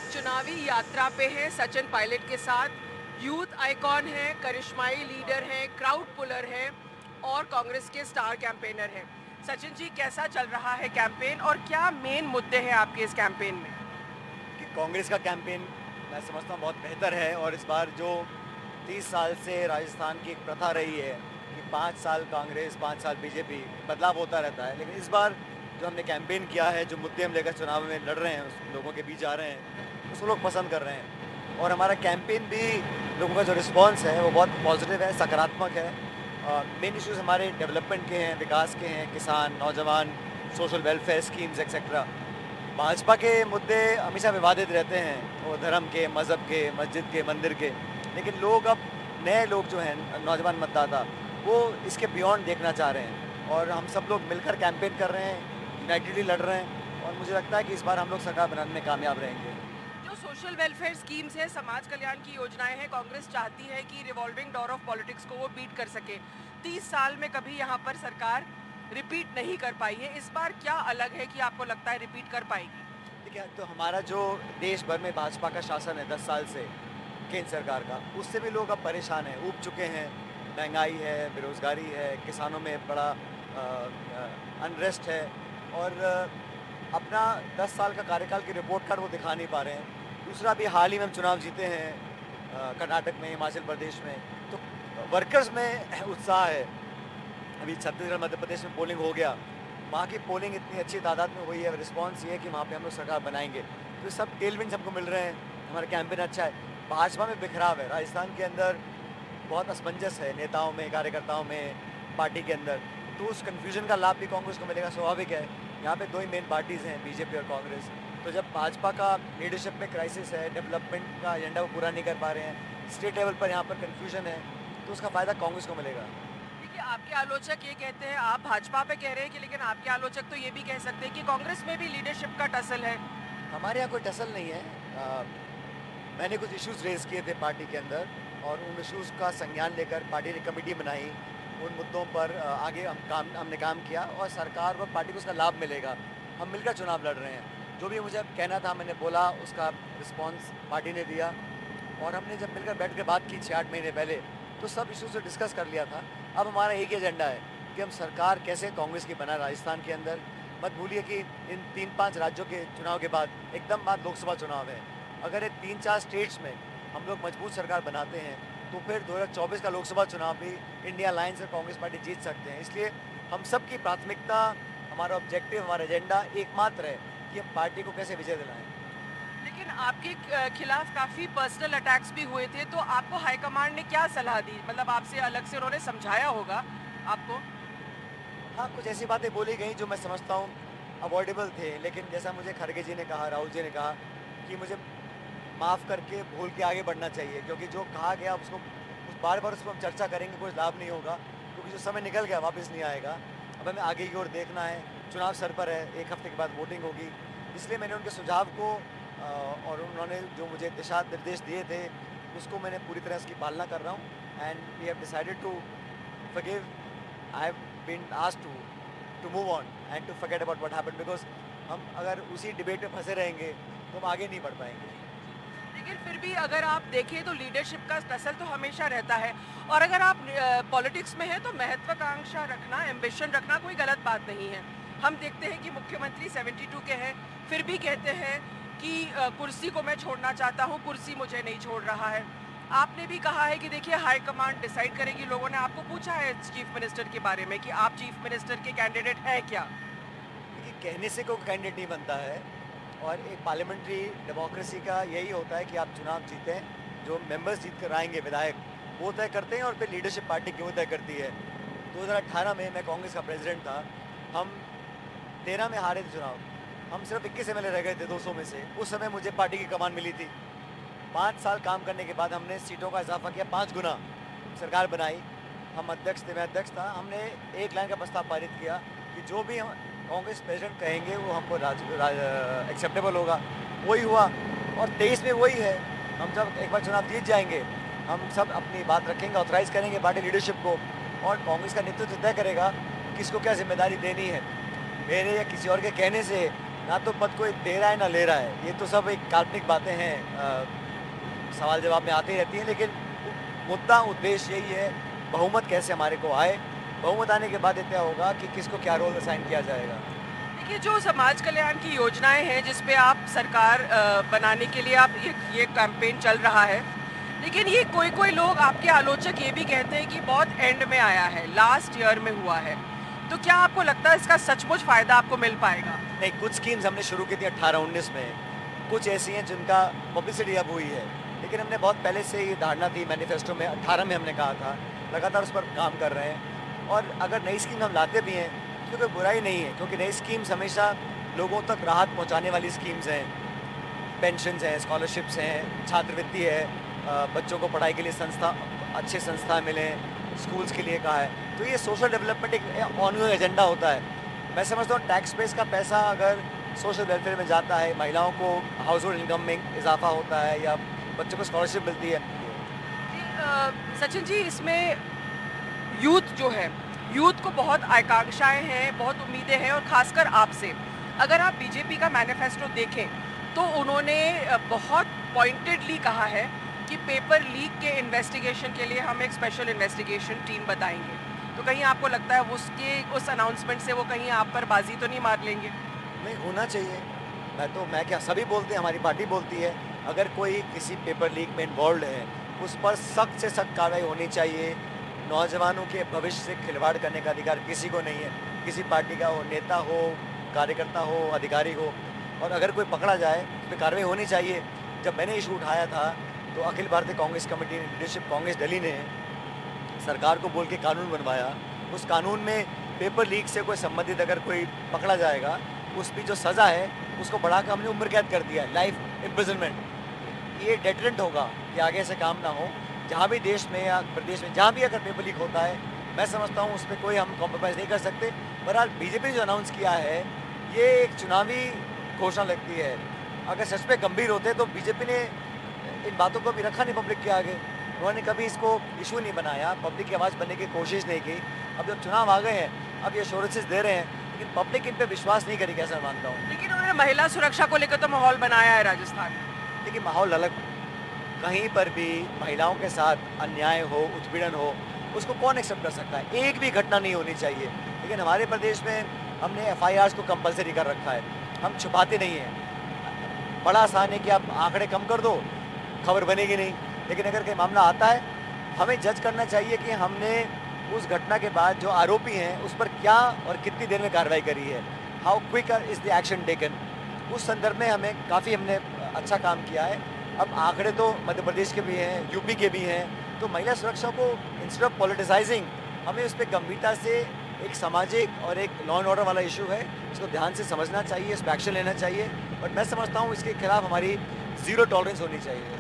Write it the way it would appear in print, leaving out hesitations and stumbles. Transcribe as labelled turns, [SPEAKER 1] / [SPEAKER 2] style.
[SPEAKER 1] चुनावी यात्रा पे हैं सचिन पायलट के साथ। यूथ आइकॉन हैं, करिश्माई लीडर हैं, क्राउड पुलर हैं और कांग्रेस के स्टार कैंपेनर हैं। सचिन जी, कैसा चल रहा है कैंपेन और क्या मेन मुद्दे हैं आपके इस कैंपेन में?
[SPEAKER 2] कि कांग्रेस का कैंपेन मैं समझता हूँ बहुत बेहतर है। और इस बार जो 30 साल से राजस्थान की एक प्रथा रही है कि 5 साल कांग्रेस 5 साल बीजेपी, बदलाव होता रहता है, लेकिन इस बार जो हमने कैंपेन किया है, जो मुद्दे हम लेकर चुनाव में लड़ रहे हैं, उस लोगों के बीच जा रहे हैं, उसको लोग पसंद कर रहे हैं। और हमारा कैंपेन भी, लोगों का जो रिस्पॉन्स है वो बहुत पॉजिटिव है, सकारात्मक है। मेन इश्यूज़ हमारे डेवलपमेंट के हैं, विकास के हैं, किसान, नौजवान, social welfare schemes etcetera. Bhajpa के मुद्दे हमेशा विवादित रहते हैं, वो धर्म के, मज़हब के, मस्जिद के, मंदिर के। लेकिन लोग अब, नए लोग जो हैं, नौजवान मतदाता, वो इसके बियॉन्ड देखना चाह रहे हैं। और हम सब लोग मिलकर कैंपेन कर रहे हैं, यूनाइटेडली लड़ रहे हैं, और मुझे लगता है कि इस बार हम लोग सरकार बनाने में कामयाब रहेंगे।
[SPEAKER 1] जो सोशल वेलफेयर स्कीम्स हैं, समाज कल्याण की योजनाएं हैं, कांग्रेस चाहती है कि रिवॉल्विंग डोर ऑफ पॉलिटिक्स को वो बीट कर सके। 30 साल में कभी यहाँ पर सरकार रिपीट नहीं कर पाई है। इस बार क्या अलग है कि आपको लगता है रिपीट कर पाएगी?
[SPEAKER 2] देखिए, तो हमारा जो देश भर में भाजपा का शासन है 10 साल से, केंद्र सरकार का, उससे भी लोग अब परेशान हैं, ऊब चुके हैं। महंगाई है, बेरोज़गारी है, किसानों में बड़ा अनरेस्ट है। और अपना 10 साल का कार्यकाल की रिपोर्ट कार्ड वो दिखा नहीं पा रहे हैं। दूसरा, भी हाल ही में हम चुनाव जीते हैं कर्नाटक में, हिमाचल प्रदेश में, तो वर्कर्स में उत्साह है। अभी छत्तीसगढ़, मध्य प्रदेश में पोलिंग हो गया, वहाँ की पोलिंग इतनी अच्छी तादाद में हुई है, रिस्पॉन्स ये है कि वहाँ पे हम लोग सरकार बनाएंगे। तो सब टेलविंड्स हमको मिल रहे हैं, हमारा कैंपेन अच्छा है। भाजपा में बिखराव है, राजस्थान के अंदर बहुत असमंजस है, नेताओं में, कार्यकर्ताओं में, पार्टी के अंदर। तो उस कन्फ्यूजन का लाभ भी कांग्रेस को मिलेगा, स्वाभाविक है। यहाँ पे दो ही मेन पार्टीज़ हैं, बीजेपी और कांग्रेस। तो जब भाजपा का लीडरशिप में क्राइसिस है, डेवलपमेंट का एजेंडा वो पूरा नहीं कर पा रहे हैं, स्टेट लेवल पर यहाँ पर कन्फ्यूजन है, तो उसका फ़ायदा कांग्रेस को मिलेगा।
[SPEAKER 1] देखिए, आपके आलोचक ये कहते हैं, आप भाजपा पे कह रहे हैं कि, लेकिन आपके आलोचक तो ये भी कह सकते हैं कि कांग्रेस में भी लीडरशिप का टसल है।
[SPEAKER 2] हमारे यहाँ कोई टसल नहीं है। मैंने कुछ इश्यूज़ रेज़ किए थे पार्टी के अंदर, और उन इश्यूज़ का संज्ञान लेकर पार्टी ने कमेटी बनाई। उन मुद्दों पर आगे हमने काम किया, और सरकार व पार्टी को उसका लाभ मिलेगा। हम मिलकर चुनाव लड़ रहे हैं। जो भी मुझे कहना था मैंने बोला, उसका रिस्पॉन्स पार्टी ने दिया। और हमने जब मिलकर बैठ कर बात की 6-8 महीने पहले, तो सब इश्यूज़ से डिस्कस कर लिया था। अब हमारा एक ही एजेंडा है कि हम सरकार कैसे कांग्रेस की बनाए राजस्थान के अंदर। मत भूलिए कि इन 3-5 राज्यों के चुनाव के बाद एकदम बाद लोकसभा चुनाव है। अगर ये 3-4 स्टेट्स में हम लोग मजबूत सरकार बनाते हैं, तो फिर 2024 का लोकसभा चुनाव भी इंडिया अलायंस और कांग्रेस पार्टी जीत सकते हैं। इसलिए हम सब की प्राथमिकता, हमारा ऑब्जेक्टिव, हमारा एजेंडा एकमात्र है कि हम पार्टी को कैसे विजय दिलाएं।
[SPEAKER 1] लेकिन आपके खिलाफ काफ़ी पर्सनल अटैक्स भी हुए थे, तो आपको हाईकमांड ने क्या सलाह दी? मतलब आपसे अलग से उन्होंने समझाया होगा आपको?
[SPEAKER 2] हाँ, कुछ ऐसी बातें बोली गई जो मैं समझता हूँ अवॉइडेबल थे, लेकिन जैसा मुझे खड़गे जी ने कहा, राहुल जी ने कहा कि मुझे माफ़ करके भूल के आगे बढ़ना चाहिए, क्योंकि जो कहा गया उसको बार बार उसको हम चर्चा करेंगे, कोई लाभ नहीं होगा, क्योंकि जो समय निकल गया वापस नहीं आएगा। अब हमें आगे की ओर देखना है, चुनाव सर पर है, 1 हफ्ते के बाद वोटिंग होगी। इसलिए मैंने उनके सुझाव को और उन्होंने जो मुझे दिशा निर्देश दिए थे, उसको मैंने पूरी तरह उसकी पालना कर रहा हूँ। And we have decided to forgive. I have been asked to move on and to forget about what happened, because हम अगर उसी डिबेट में फंसे रहेंगे तो हम आगे नहीं बढ़ पाएंगे।
[SPEAKER 1] लेकिन फिर भी अगर आप देखें तो लीडरशिप का टसल तो हमेशा रहता है, और अगर आप पॉलिटिक्स में हैं तो महत्वाकांक्षा रखना, एम्बिशन रखना कोई गलत बात नहीं है। हम देखते हैं कि मुख्यमंत्री 72 के हैं, फिर भी कहते हैं कि कुर्सी को मैं छोड़ना चाहता हूँ, कुर्सी मुझे नहीं छोड़ रहा है। आपने भी कहा है कि देखिए, हाईकमांड डिसाइड करेगी। लोगों ने आपको पूछा है चीफ मिनिस्टर के बारे में कि आप चीफ मिनिस्टर के कैंडिडेट हैं क्या?
[SPEAKER 2] देखिए, कहने से कोई कैंडिडेट नहीं बनता है, और एक पार्लियामेंट्री डेमोक्रेसी का यही होता है कि आप चुनाव जीतें, जो मेंबर्स जीत कर आएंगे विधायक, वो तय करते हैं, और फिर लीडरशिप पार्टी क्यों तय करती है। 2018 में मैं कांग्रेस का प्रेसिडेंट था, हम 13 में हारे थे चुनाव, हम सिर्फ 21 एमएलए रह गए थे 200 में से। उस समय मुझे पार्टी की कमान मिली थी। 5 साल काम करने के बाद हमने सीटों का इजाफा किया, 5 गुना, सरकार बनाई। हम अध्यक्ष थे, मैं अध्यक्ष था। हमने एक लाइन का प्रस्ताव पारित किया कि जो भी हम कांग्रेस प्रेसिडेंट कहेंगे वो हमको एक्सेप्टेबल होगा। वही हुआ, और 23 में वही है। हम जब एक बार चुनाव जीत जाएंगे, हम सब अपनी बात रखेंगे, ऑथराइज़ करेंगे पार्टी लीडरशिप को, और कांग्रेस का नेतृत्व तय करेगा किसको क्या जिम्मेदारी देनी है। मेरे या किसी और के कहने से ना तो पद कोई दे रहा है ना ले रहा है, ये तो सब एक काल्पनिक बातें हैं, सवाल जवाब में आती रहती हैं, लेकिन मुद्दा उद्देश्य यही है बहुमत कैसे हमारे को आए। बहुमत आने के बाद ये तय होगा कि किसको क्या रोल असाइन किया जाएगा।
[SPEAKER 1] देखिए, जो समाज कल्याण की योजनाएं हैं जिस पे आप सरकार बनाने के लिए आप ये कैंपेन चल रहा है, लेकिन ये कोई लोग आपके आलोचक ये भी कहते हैं कि बहुत एंड में आया है, लास्ट ईयर में हुआ है, तो क्या आपको लगता है इसका सचमुच फायदा आपको मिल पाएगा?
[SPEAKER 2] नहीं, कुछ स्कीम्स हमने शुरू की थी 18-19 में, कुछ ऐसी हैं जिनका पब्लिसिटी अब हुई है, लेकिन हमने बहुत पहले से ये धारणा थी, मैनिफेस्टो में 18 में हमने कहा था, लगातार उस पर काम कर रहे हैं। और अगर नई स्कीम हम लाते भी हैं तो कोई बुराई नहीं है, क्योंकि नई स्कीम्स हमेशा लोगों तक राहत पहुंचाने वाली स्कीम्स हैं। पेंशन्स हैं, स्कॉलरशिप्स हैं, छात्रवृत्ति है, बच्चों को पढ़ाई के लिए अच्छे संस्था मिलें, स्कूल्स के लिए कहा है, तो ये सोशल डेवलपमेंट एक ऑनगोइंग एजेंडा होता है। मैं समझता हूँ टैक्स बेस का पैसा अगर सोशल वेलफेयर में जाता है, महिलाओं को हाउस होल्ड इनकम में इजाफा होता है या बच्चों को स्कॉलरशिप मिलती है।
[SPEAKER 1] सचिन जी, इसमें यूथ जो है, यूथ को बहुत आकांक्षाएं हैं, बहुत उम्मीदें हैं, और खासकर आपसे अगर आप बीजेपी का मैनिफेस्टो देखें तो उन्होंने बहुत पॉइंटेडली कहा है कि पेपर लीक के इन्वेस्टिगेशन के लिए हम एक स्पेशल इन्वेस्टिगेशन टीम बताएंगे। तो कहीं आपको लगता है उस अनाउंसमेंट से वो कहीं आप पर बाजी तो नहीं मार लेंगे?
[SPEAKER 2] नहीं, होना चाहिए। मैं क्या, सभी बोलते हैं, हमारी पार्टी बोलती है, अगर कोई किसी पेपर लीक में इन्वॉल्व है उस पर सख्त से सख्त कार्रवाई होनी चाहिए। नौजवानों के भविष्य से खिलवाड़ करने का अधिकार किसी को नहीं है, किसी पार्टी का हो, नेता हो, कार्यकर्ता हो, अधिकारी हो, और अगर कोई पकड़ा जाए तो कार्रवाई होनी चाहिए। जब मैंने इशू उठाया था तो अखिल भारतीय कांग्रेस कमेटी ने, लीडरशिप कांग्रेस दिल्ली ने सरकार को बोल के कानून बनवाया। उस कानून में पेपर लीक से कोई संबंधित अगर कोई पकड़ा जाएगा, उसकी जो सज़ा है उसको बढ़ाकर हमने उम्र कैद कर दिया है, लाइफ इम्प्रिजनमेंट। ये डेटरेंट होगा कि आगे से काम ना हो। जहाँ भी देश में या प्रदेश में जहाँ भी अगर पेपर लीक होता है, मैं समझता हूँ उस पर कोई हम कॉम्प्रोमाइज़ नहीं कर सकते। बहरहाल बीजेपी जो अनाउंस किया है ये एक चुनावी घोषणा लगती है। अगर सच में गंभीर होते तो बीजेपी ने इन बातों को भी रखा नहीं पब्लिक के आगे। उन्होंने कभी इसको इशू नहीं बनाया, पब्लिक की आवाज़ बनने की कोशिश नहीं की। अब जब चुनाव आ गए हैं, अब ये एश्योरेंसेस दे रहे हैं, लेकिन पब्लिक इन पे विश्वास नहीं करेगी, ऐसा मानता हूँ।
[SPEAKER 1] लेकिन उन्होंने महिला सुरक्षा को लेकर तो माहौल बनाया है राजस्थान में।
[SPEAKER 2] देखिए, माहौल अलग, कहीं पर भी महिलाओं के साथ अन्याय हो, उत्पीड़न हो, उसको कौन एक्सेप्ट कर सकता है? एक भी घटना नहीं होनी चाहिए। लेकिन हमारे प्रदेश में हमने FIRs को कंपलसरी कर रखा है, हम छुपाते नहीं हैं। बड़ा आसान है कि आप आंकड़े कम कर दो, खबर बनेगी नहीं। लेकिन अगर कोई मामला आता है, हमें जज करना चाहिए कि हमने उस घटना के बाद जो आरोपी हैं उस पर क्या और कितनी देर में कार्रवाई करी है, how quick is the action taken. उस संदर्भ में हमने अच्छा काम किया है। अब आंकड़े तो मध्य प्रदेश के भी हैं, यूपी के भी हैं, तो महिला सुरक्षा को इंस्टेड ऑफ पॉलिटिसाइजिंग हमें उस पर गंभीरता से, एक सामाजिक और एक लॉ एंड ऑर्डर वाला इशू है, इसको ध्यान से समझना चाहिए, इस पर एक्शन लेना चाहिए। और मैं समझता हूँ इसके खिलाफ हमारी ज़ीरो टॉलरेंस होनी चाहिए।